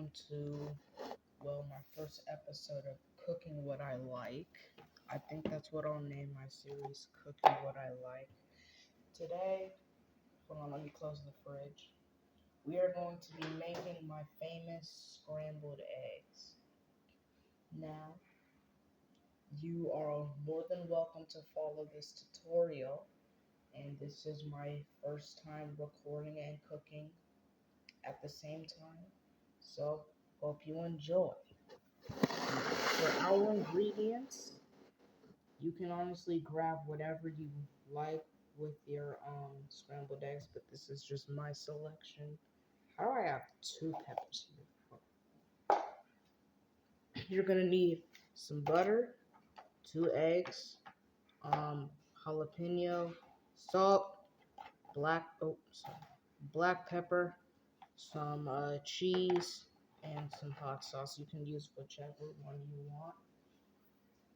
welcome to, well, my first episode of Cooking What I Like. I think that's what I'll name my series, Cooking What I Like. Today, hold on, let me close the fridge. We are going to be making my famous scrambled eggs. Now, you are more than welcome to follow this tutorial, and this is my first time recording and cooking at the same time, so hope you enjoy. For our ingredients, you can honestly grab whatever you like with your scrambled eggs, but this is just my selection. How do I have two peppers here? You're gonna need some butter, 2 eggs, jalapeno, salt, black pepper, some cheese, and some hot sauce. You can use whichever one you want.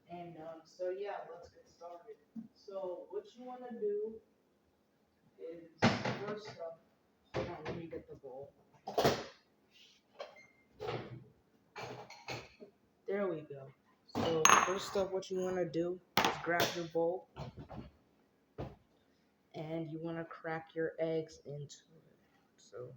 And so yeah, let's get started. So what you want to do is, first up, hold on, let me get the bowl. There we go. So first up, what you want to do is grab your bowl, and you want to crack your eggs into it. So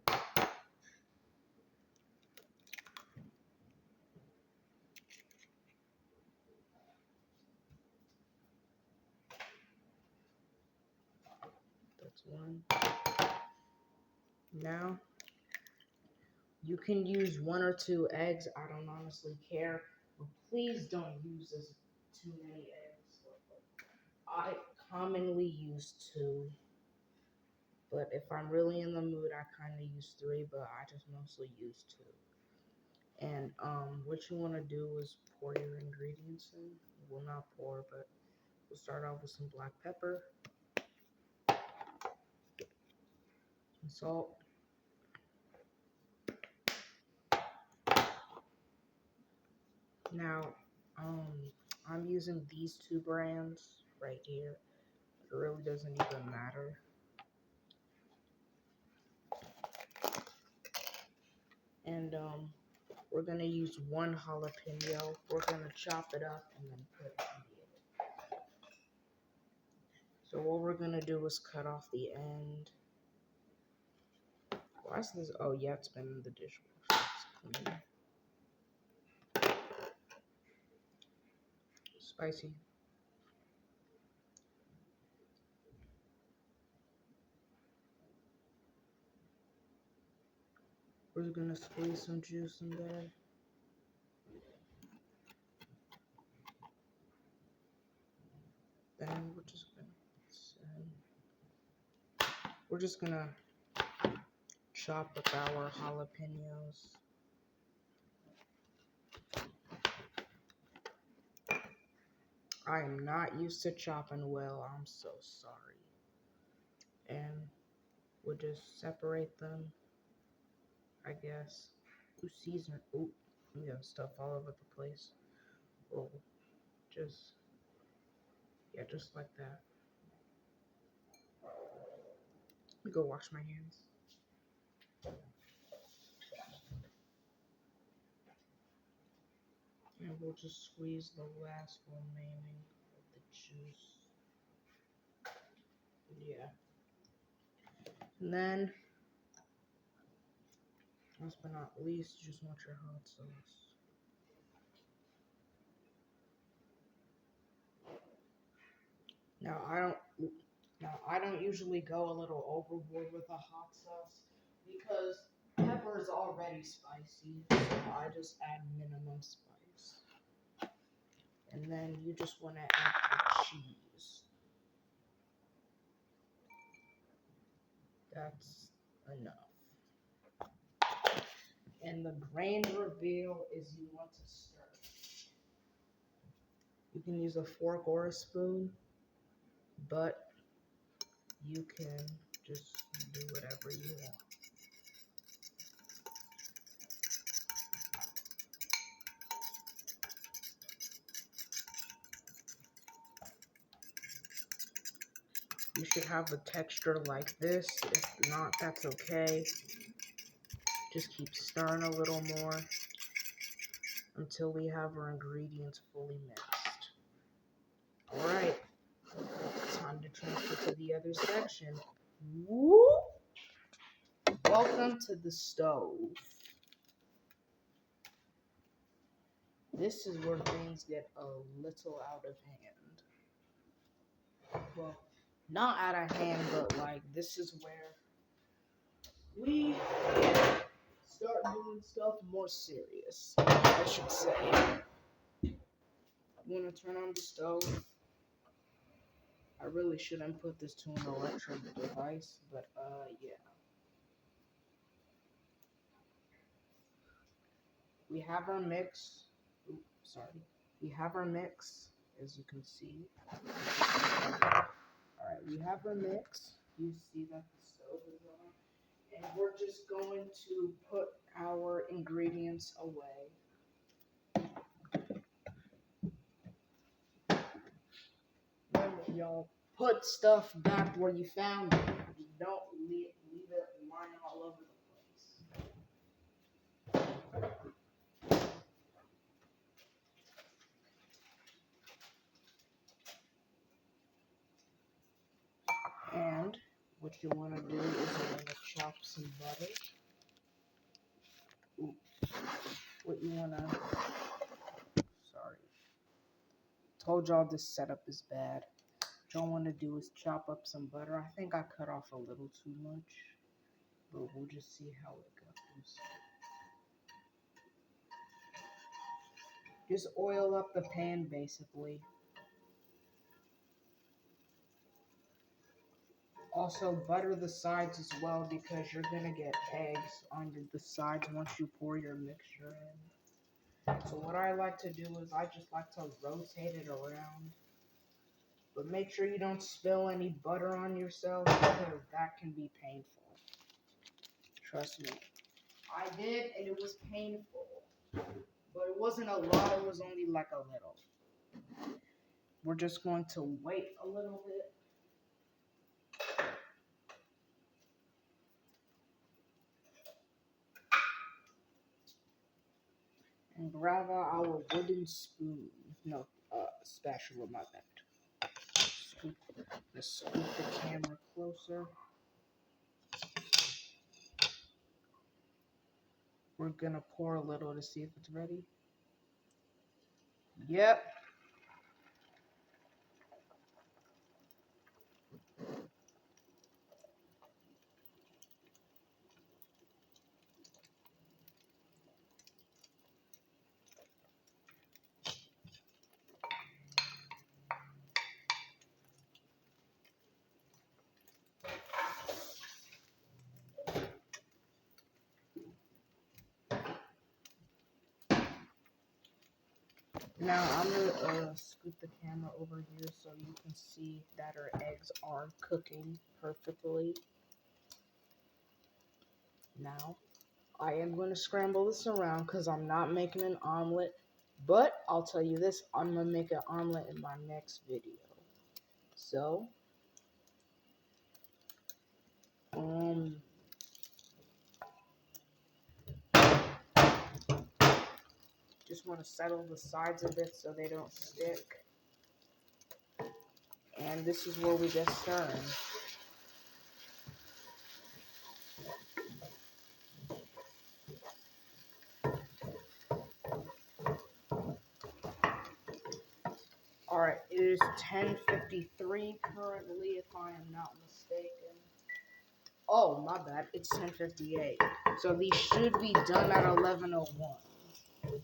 that's one. Now you can use 1 or 2 eggs. I don't honestly care, but please don't use too many eggs. I commonly use 2, but if I'm really in the mood, I kind of use 3, but I just mostly use 2. And what you want to do is pour your ingredients in. Well, not pour, but we'll start off with some black pepper, some salt, now I'm using these 2 brands right here. It really doesn't even matter. And we're gonna use 1 jalapeno. We're gonna chop it up and then put it in the egg. So what we're gonna do is cut off the end. Why is this? Oh yeah, it's been in the dishwasher. It's clean. Spicy. We're just gonna squeeze some juice in there. Then we're just gonna chop up our jalapenos. I am not used to chopping well. I'm so sorry. And we'll just separate them, I guess. Ooh, season. Ooh, we got stuff all over the place. Oh, just like that. Let me go wash my hands. And we'll just squeeze the last remaining of the juice. Yeah. And then, last but not least, you just want your hot sauce. Now I don't usually go a little overboard with the hot sauce because pepper is already spicy, so I just add minimum spice. And then you just want to add the cheese. That's enough. And the grand reveal is you want to stir. You can use a fork or a spoon, but you can just do whatever you want. You should have a texture like this. If not, that's okay. Just keep stirring a little more until we have our ingredients fully mixed. Alright, time to transfer to the other section. Woo! Welcome to the stove. This is where things get a little out of hand. Well, not out of hand, but like this is where we start doing stuff more serious, I should say. You want to turn on the stove? I really shouldn't put this to an electric device, but yeah. We have our mix. Oops, sorry. We have our mix, as you can see. Alright, we have our mix. You see that the stove is on. And we're just going to put our ingredients away. Remember, y'all, put stuff back where you found it. Don't leave it lying all over the place. And what you want to do is you want to chop some butter. Ooh. What you want to... Sorry. Told y'all this setup is bad. What y'all want to do is chop up some butter. I think I cut off a little too much, but we'll just see how it goes. Just oil up the pan, basically. Also, butter the sides as well, because you're going to get eggs on the sides once you pour your mixture in. So what I like to do is I just like to rotate it around. But make sure you don't spill any butter on yourself, because that can be painful. Trust me. I did, and it was painful. But it wasn't a lot, it was only like a little. We're just going to wait a little bit. And grab our wooden spoon. No, spatula, my bad. Let's scoot the camera closer. We're gonna pour a little to see if it's ready. Yep. Now I'm gonna scoot the camera over here so you can see that our eggs are cooking perfectly. Now, I am going to scramble this around because I'm not making an omelet. But I'll tell you this, I'm going to make an omelet in my next video. So, just want to settle the sides of it so they don't stick. And this is where we get stirring. Alright, it is 10:53 currently, if I am not mistaken. Oh, my bad, it's 10:58. So these should be done at 11:01,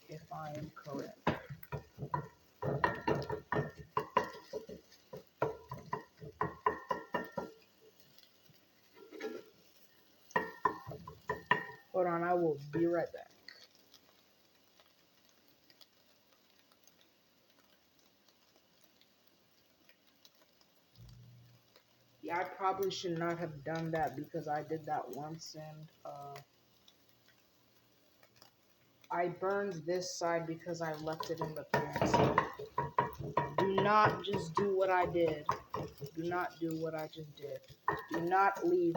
if I am correct. Hold on, I will be right back. Yeah, I probably should not have done that because I did that once and I burned this side because I left it in the pan. So do not just do what I did. Do not do what I just did. Do not leave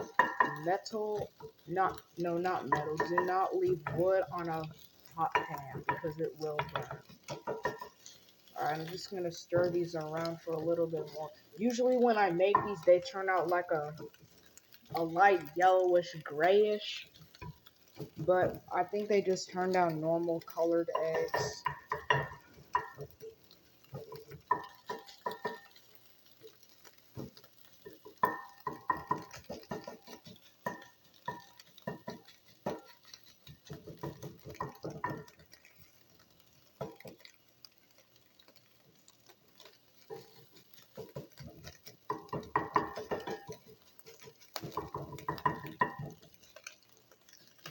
metal, not metal. Do not leave wood on a hot pan because it will burn. Alright, I'm just gonna stir these around for a little bit more. Usually when I make these, they turn out like a light yellowish grayish, but I think they just turned out normal colored eggs.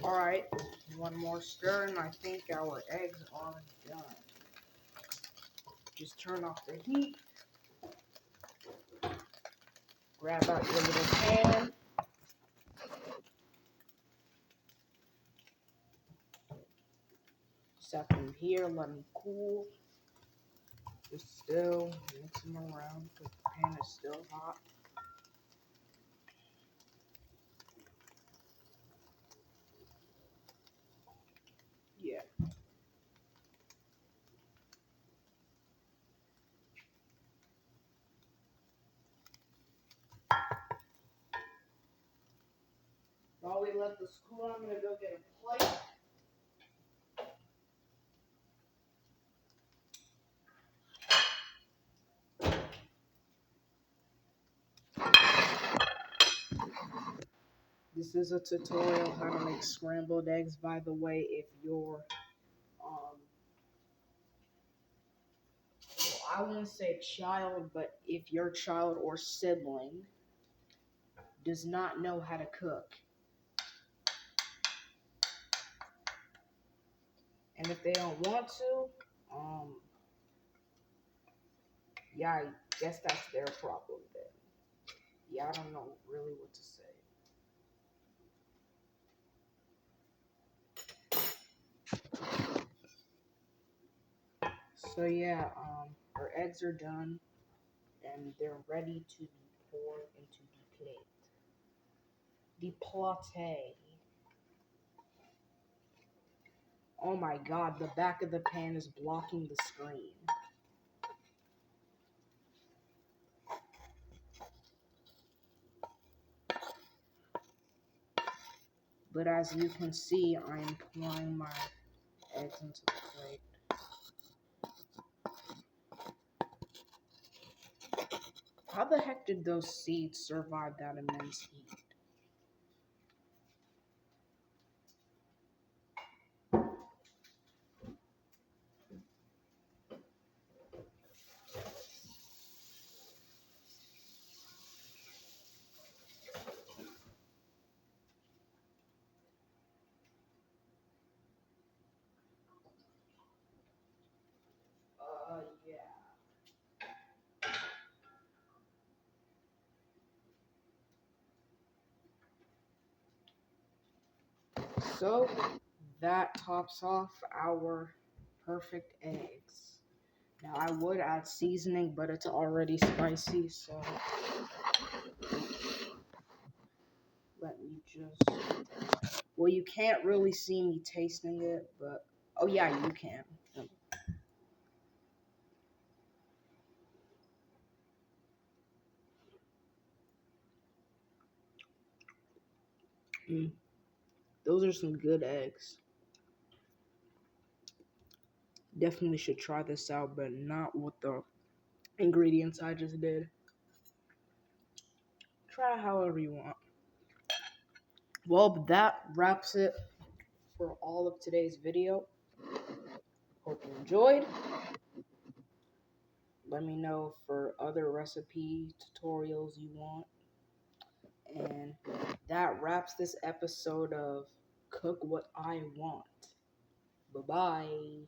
Alright, one more stir and I think our eggs are done. Just turn off the heat. Grab out your little pan. Set them here, let them cool. Just still mix them around because the pan is still hot. Yeah. While we let this cool, I'm gonna go get a plate. This is a tutorial how to make scrambled eggs, by the way. If you're, I wouldn't say child, but if your child or sibling does not know how to cook, and if they don't want to, yeah, I guess that's their problem then. Yeah, I don't know really what to say. So yeah, our eggs are done, and they're ready to be poured into the plate. The plate. Oh my god, the back of the pan is blocking the screen. But as you can see, I am pouring my eggs into the plate. How the heck did those seeds survive that immense heat? Yeah. So, that tops off our perfect eggs. Now, I would add seasoning, but it's already spicy, so let me just... Well, you can't really see me tasting it, but... Oh, yeah, you can. Those are some good eggs. Definitely should try this out, but not with the ingredients I just did. Try however you want. Well, that wraps it for all of today's video. Hope you enjoyed. Let me know for other recipe tutorials you want. And that wraps this episode of Cook What I Want. Bye-bye.